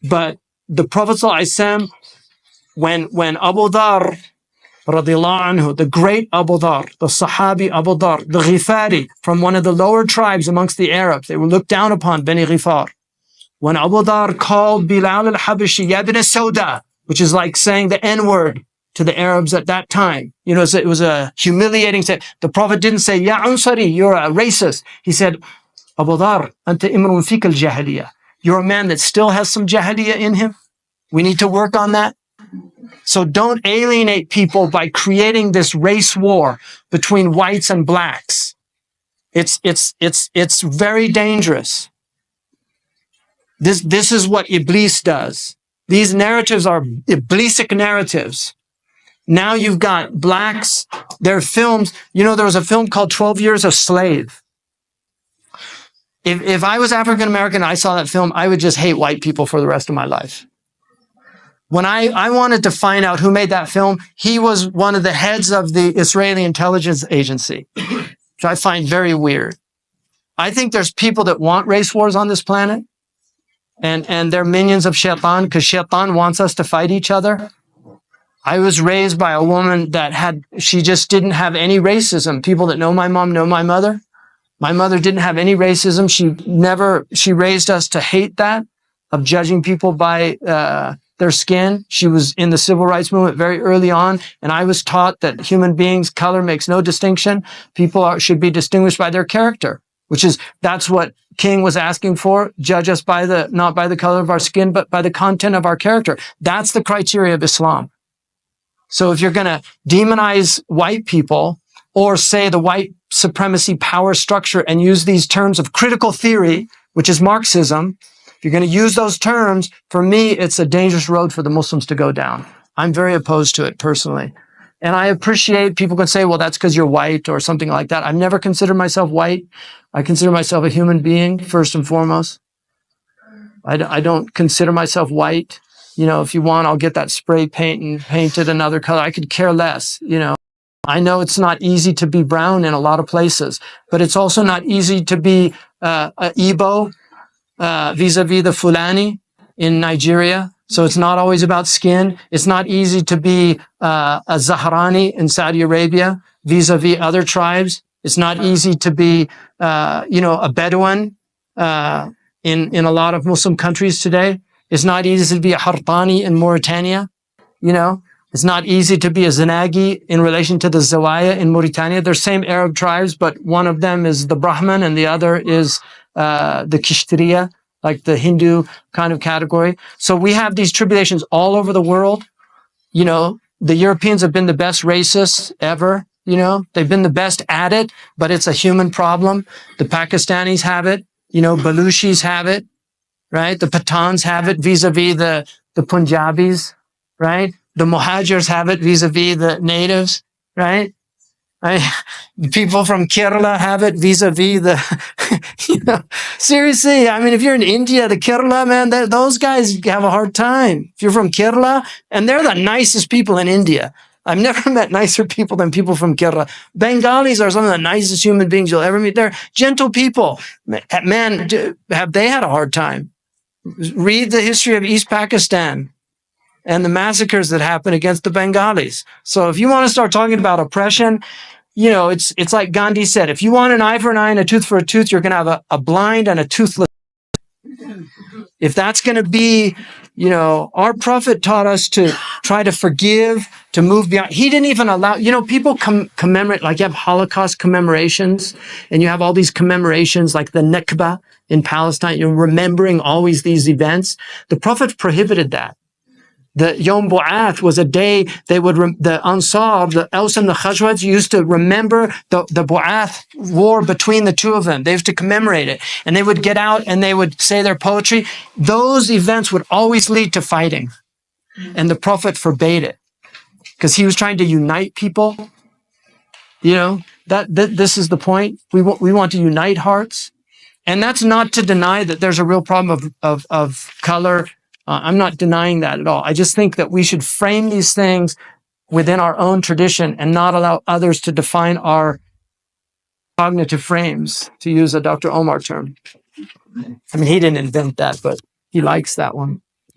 But the Prophet ﷺ, when Abu Dhar, radiallahu anhu, the great Abu Dhar, the Sahabi Abu Dhar, the Ghifari, from one of the lower tribes amongst the Arabs, they were looked down upon, Bani Ghifar. When Abu Dhar called Bilal al-Habashi, Ya bin Sauda, which is like saying the N-word to the Arabs at that time. You know, it was a humiliating thing. The Prophet didn't say, Ya Unsari, you're a racist. He said, Abu Dhar, anta imrun fik al-jahiliyyah. You're a man that still has some jahiliyyah in him. We need to work on that. So don't alienate people by creating this race war between whites and blacks. It's very dangerous. This is what Iblis does. These narratives are Iblisic narratives. Now you've got blacks, there are films, you know, there was a film called 12 Years a Slave. If I was African American and I saw that film, I would just hate white people for the rest of my life. When I wanted to find out who made that film, he was one of the heads of the Israeli intelligence agency, which I find very weird. I think there's people that want race wars on this planet, and they're minions of Shaitan, because Shaitan wants us to fight each other. I was raised by a woman she just didn't have any racism. People that know my mom know my mother. My mother didn't have any racism. She raised us to hate that, of judging people by their skin. She was in the civil rights movement very early on, and I was taught that human beings, color makes no distinction. People should be distinguished by their character, that's what King was asking for. Judge us not by the color of our skin, but by the content of our character. That's the criteria of Islam. So if you're going to demonize white people, or say the white supremacy power structure, and use these terms of critical theory, which is Marxism, if you're going to use those terms, for me, it's a dangerous road for the Muslims to go down. I'm very opposed to it personally. And I appreciate people can say, well, that's because you're white or something like that. I've never considered myself white. I consider myself a human being, first and foremost. I don't consider myself white. You know, if you want, I'll get that spray paint and paint it another color. I could care less, you know. I know it's not easy to be brown in a lot of places, but it's also not easy to be Igbo vis-a-vis the Fulani in Nigeria. So it's not always about skin. It's not easy to be a Zahrani in Saudi Arabia vis-a-vis other tribes. It's not easy to be, a Bedouin in a lot of Muslim countries today. It's not easy to be a Hartani in Mauritania, you know. It's not easy to be a Zanagi in relation to the Zawaya in Mauritania. They're same Arab tribes, but one of them is the Brahman and the other is the Kishtiriya, like the Hindu kind of category. So we have these tribulations all over the world. You know, the Europeans have been the best racists ever. You know, they've been the best at it, but it's a human problem. The Pakistanis have it. You know, Baluchis have it, right? The Pathans have it vis-a-vis the Punjabis, right? The Muhajirs have it vis-a-vis the natives, right? People from Kerala have it vis-a-vis seriously. I mean, if you're in India, the Kerala, man, those guys have a hard time. If you're from Kerala, and they're the nicest people in India. I've never met nicer people than people from Kerala. Bengalis are some of the nicest human beings you'll ever meet. They're gentle people. Man, have they had a hard time? Read the history of East Pakistan and the massacres that happened against the Bengalis. So if you want to start talking about oppression, you know, it's like Gandhi said, if you want an eye for an eye and a tooth for a tooth, you're going to have a blind and a toothless. If that's going to be, you know, our prophet taught us to try to forgive, to move beyond. He didn't even allow, you know, people commemorate, like you have Holocaust commemorations and you have all these commemorations like the Nakba in Palestine, you're remembering always these events. The prophet prohibited that. The Yom Bu'ath was a day the Ansar, the Aus and the Khazraj used to remember the Bu'ath war between the two of them. They used to commemorate it. And they would get out and they would say their poetry. Those events would always lead to fighting. And the Prophet forbade it. Because he was trying to unite people. You know, this is the point. We want to unite hearts. And that's not to deny that there's a real problem of color. I'm not denying that at all. I just think that we should frame these things within our own tradition and not allow others to define our cognitive frames, to use a Dr. Omar term. I mean, he didn't invent that, but he likes that one.